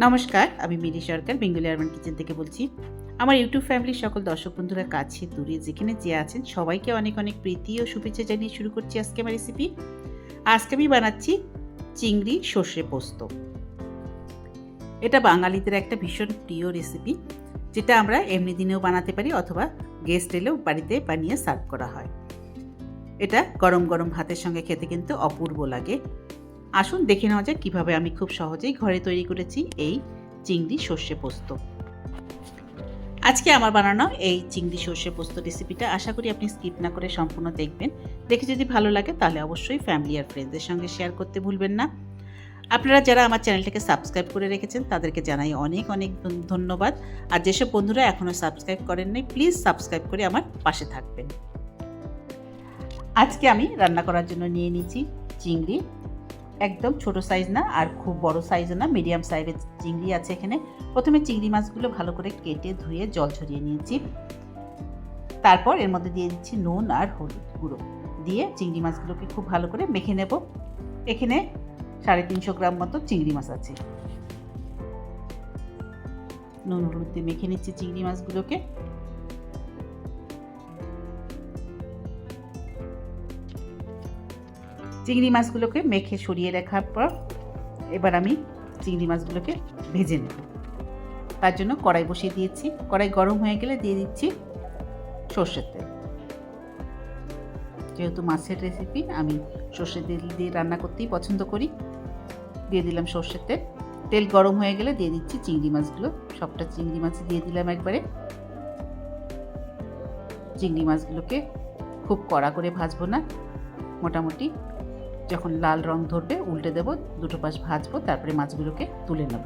নমস্কার, আমি মিলি সরকার Bengali urban kitchen থেকে বলছি। আমার ইউটিউব ফ্যামিলির সকল দর্শক বন্ধুরা কাছে দূরে যেখানে যে আছেন সবাইকে অনেক অনেক প্রীতি ও শুভেচ্ছা জানিয়ে শুরু করছি আজকে আমার রেসিপি। আজকে আমি বানাচ্ছি চিংড়ি সর্ষে পোস্ত। এটা বাঙালিদের একটা ভীষণ প্রিয় রেসিপি, যেটা আমরা এমনি দিনেও বানাতে পারি অথবা গেস্ট এলেও বাড়িতে বানিয়ে সার্ভ করা হয়। এটা গরম গরম ভাতের সঙ্গে খেতে কিন্তু অপূর্ব লাগে। আসুন দেখে নেওয়া যাক কীভাবে আমি খুব সহজেই ঘরে তৈরি করেছি এই চিংড়ি সর্ষে পোস্ত। আজকে আমার বানানো এই চিংড়ি সর্ষে পোস্ত রেসিপিটা আশা করি আপনি স্কিপ না করে সম্পূর্ণ দেখবেন। দেখে যদি ভালো লাগে তাহলে অবশ্যই ফ্যামিলি আর ফ্রেন্ডসদের সঙ্গে শেয়ার করতে ভুলবেন না। আপনারা যারা আমার চ্যানেলটাকে সাবস্ক্রাইব করে রেখেছেন তাদেরকে জানাই অনেক অনেক ধন্যবাদ। আর যেসব বন্ধুরা এখনও সাবস্ক্রাইব করেননি প্লিজ সাবস্ক্রাইব করে আমার পাশে থাকবেন। আজকে আমি রান্না করার জন্য নিয়ে নিয়েছি চিংড়ি, একদম ছোট সাইজ না আর খুব বড় সাইজও না, মিডিয়াম সাইজের চিংড়ি আছে এখানে। প্রথমে চিংড়ি মাছগুলো ভালো করে কেটে ধুয়ে জল ঝরিয়ে নিয়েছি। তারপর এর মধ্যে দিয়ে দিচ্ছি নুন আর হলুদ গুঁড়ো দিয়ে চিংড়ি মাছগুলোকে খুব ভালো করে মেখে নেব। এখানে 350 গ্রাম মতো চিংড়ি মাছ আছে। নুন হলুদ দিয়ে মেখে নিচ্ছি চিংড়ি মাছগুলোকে। চিংড়ি মাছগুলোকে মেখে সরিয়ে রাখার পর এবার আমি চিংড়ি মাছগুলোকে ভেজে নেব। তার জন্য কড়াই বসিয়ে দিয়েছি। কড়াই গরম হয়ে গেলে দিয়ে দিচ্ছি সর্ষের তেল। যেহেতু মাছের রেসিপি আমি সর্ষের তেল দিয়ে রান্না করতেই পছন্দ করি। দিয়ে দিলাম সর্ষের তেল। তেল গরম হয়ে গেলে দিয়ে দিচ্ছি চিংড়ি মাছগুলো। সবটা চিংড়ি মাছ দিয়ে দিলাম একবারে। চিংড়ি মাছগুলোকে খুব কড়া করে ভাজবো না, মোটামুটি যখন লাল রং ধরবে উল্টে দেব, দুটো পাশ ভাজবো, তারপরে মাছগুলোকে তুলে নেব।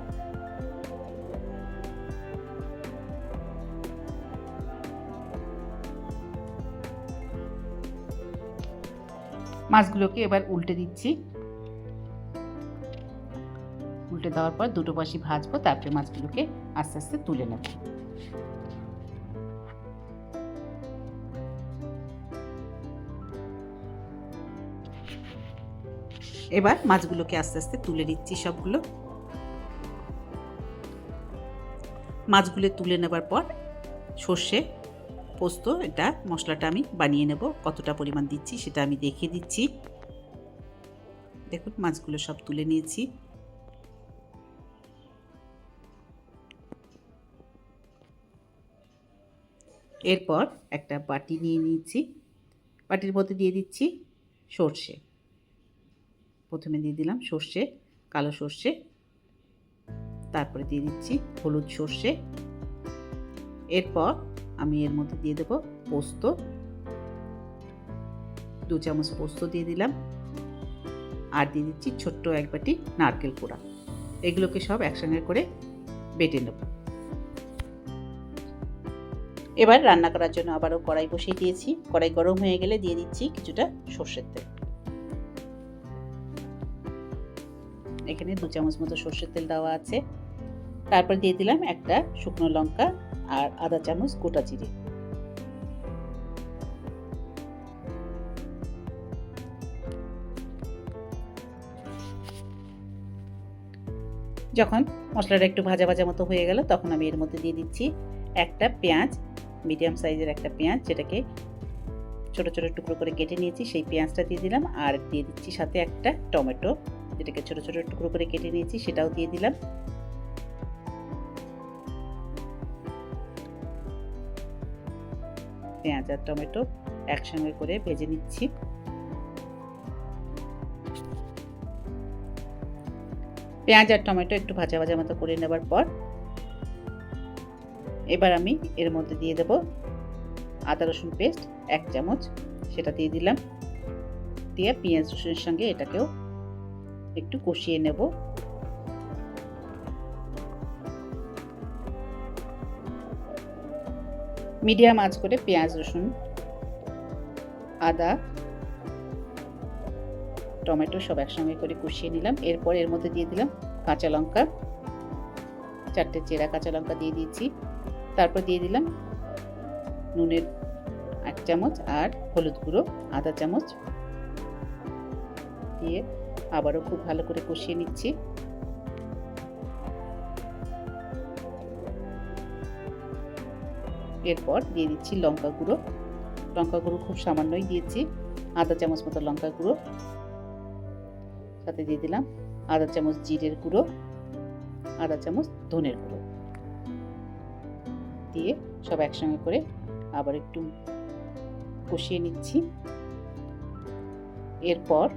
মাছগুলোকে এবার উল্টে দিচ্ছি। উল্টে দেওয়ার পর দুটো পাশই ভাজবো, তারপরে মাছগুলোকে আস্তে আস্তে তুলে নেব। এবার মাছগুলোকে আস্তে আস্তে তুলে নিচ্ছি সবগুলো। মাছগুলো তুলে নেবার পর সর্ষে পোস্ত এটা মশলাটা আমি বানিয়ে নেব। কতটা পরিমাণ দিচ্ছি সেটা আমি দেখিয়ে দিচ্ছি। দেখুন মাছগুলো সব তুলে নিয়েছি। এরপর একটা বাটি নিয়ে নিয়েছি। বাটির মধ্যে দিয়ে দিচ্ছি সর্ষে। প্রথমে দিয়ে দিলাম সর্ষে, কালো সর্ষে, তারপরে দিয়ে দিচ্ছি হলুদ সর্ষে। এরপর আমি এর মধ্যে দিয়ে দেব পোস্ত, 2 চামচ পোস্ত দিয়ে দিলাম। আর দিয়ে দিচ্ছি ছোট্ট এক বাটি নারকেল কোড়া। এগুলোকে সব একসঙ্গে করে বেটে নেব। এবার রান্না করার জন্য আবারও কড়াই বসিয়ে দিয়েছি। কড়াই গরম হয়ে গেলে দিয়ে দিচ্ছি কিছুটা সর্ষের তেল। এখানে 2 চামচ মতো সর্ষের তেল দেওয়া আছে। তারপর দিয়ে দিলাম একটা শুকনো লঙ্কা আর আধা চামচ গোটা জিরে। যখন মশলাটা একটু ভাজা ভাজা মতো হয়ে গেল তখন আমি এর মধ্যে দিয়ে দিচ্ছি একটা পেঁয়াজ, মিডিয়াম সাইজের একটা পেঁয়াজ, যেটাকে ছোট ছোট টুকরো করে কেটে নিয়েছি, সেই পেঁয়াজটা দিয়ে দিলাম। আর দিয়ে দিচ্ছি সাথে একটা টমেটো, যেটাকে ছোট ছোট টুকরো করে কেটে নিয়েছি, সেটাও দিয়ে দিলাম। পেঁয়াজ আর টমেটো একসঙ্গে করে ভেজে নিচ্ছি। পেঁয়াজ আর টমেটো একটু ভাজা ভাজা মতো করে নেবার পর এবার আমি এর মধ্যে দিয়ে দেব আদা রসুন পেস্ট 1 চামচ, সেটা দিয়ে দিলাম। দিয়ে পেঁয়াজ রসুনের সঙ্গে এটাকেও একটু কষিয়ে নেব। মিডিয়াম আঁচ করে পেঁয়াজ রসুন আদা টমেটো সব একসঙ্গে করে কষিয়ে নিলাম। এরপর এর মধ্যে দিয়ে দিলাম কাঁচা লঙ্কা, 4টে চেরা কাঁচা লঙ্কা দিয়ে দিয়েছি। তারপর দিয়ে দিলাম নুনের 1 চামচ আর হলুদ গুঁড়ো আধা চামচ দিয়ে আবারও খুব ভালো করে কষিয়ে নিচ্ছি। এরপর দিয়ে দিচ্ছি লঙ্কা গুঁড়ো। লঙ্কা গুঁড়ো খুব সামান্যই দিয়েছি, আধা চামচ মতো লঙ্কা গুঁড়ো। সাথে দিয়ে দিলাম আধা চামচ জিরের গুঁড়ো, আধা চামচ ধনের গুঁড়ো দিয়ে সব একসঙ্গে করে আবার একটু কষিয়ে নিচ্ছি। এরপর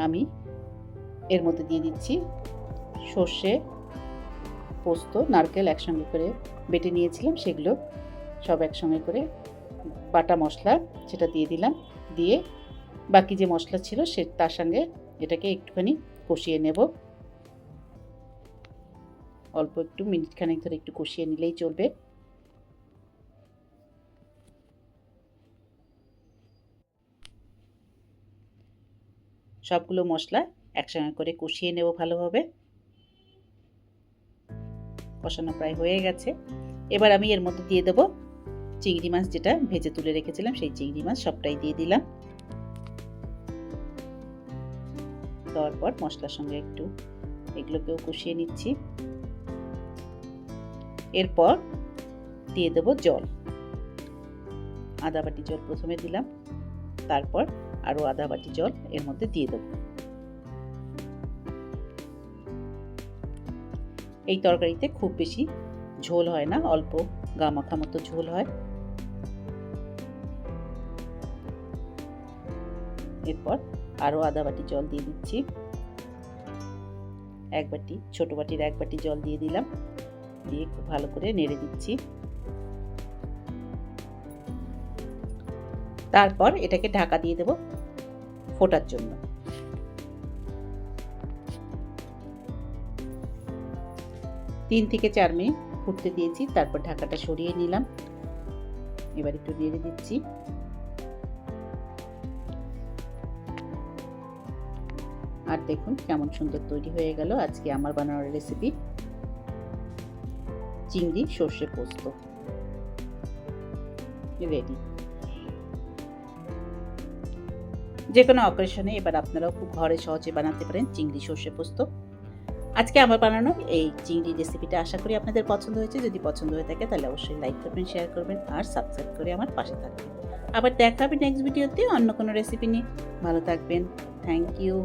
আমি এর মধ্যে দিয়ে দিচ্ছি সর্ষে, পোস্ত, নারকেল একসঙ্গে করে বেটে নিয়েছিলাম, সেগুলো সব একসঙ্গে করে বাটা মশলা সেটা দিয়ে দিলাম। দিয়ে বাকি যে মশলা ছিল সে তার সঙ্গে এটাকে একটুখানি কষিয়ে নেব। অল্প একটু মিনিট খানেক ধরে একটু কষিয়ে নিলেই চলবে। সবগুলো মশলা একসঙ্গে করে কষিয়ে নেব ভালোভাবে। কষানো প্রায় হয়ে গেছে। এবার আমি এর মধ্যে দিয়ে দেব চিংড়ি মাছ, যেটা ভেজে তুলে রেখেছিলাম সেই চিংড়ি মাছ সবটাই দিয়ে দিলাম। দেওয়ার পর মশলার সঙ্গে একটু এগুলোকেও কষিয়ে নিচ্ছি। এরপর দিয়ে দেব জল, আধা বাটি জল প্রথমে দিলাম, তারপর আরও আধা বাটি জল এর মধ্যে দিয়ে দেব। এই তরকারিতে খুব বেশি ঝোল হয় না, অল্প গা মাখা মতো ঝোল হয়। এরপর আরও আধা বাটি জল দিয়ে দিচ্ছি। এক বাটি, ছোট বাটির এক বাটি জল দিয়ে দিলাম। দিয়ে খুব ভালো করে নেড়ে দিচ্ছি। তারপর এটাকে ঢাকা দিয়ে দেব ফোটার জন্য। 3 থেকে 4 মিনিট ফুটতে দিয়েছি, তারপর ঢাকাটা সরিয়ে নিলাম। এবার একটু নেড়ে দিচ্ছি। আর দেখুন কেমন সুন্দর তৈরি হয়ে গেল আজকে আমার বানানোর রেসিপি চিংড়ি সর্ষে পোস্ত রেডি। যে কোনো অকেশনে এবার আপনারাও খুব ঘরে সহজে বানাতে পারেন চিংড়ি সর্ষে পোস্ত। আজকে আমার বানানো এই চিংড়ি রেসিপিটা আশা করি আপনাদের পছন্দ হয়েছে। যদি পছন্দ হয়ে থাকে তাহলে অবশ্যই লাইক করবেন, শেয়ার করবেন আর সাবস্ক্রাইব করে আমার পাশে থাকবেন। আবার দেখা হবে নেক্সট ভিডিওতে অন্য কোনো রেসিপি নিয়ে। ভালো থাকবেন। Thank you.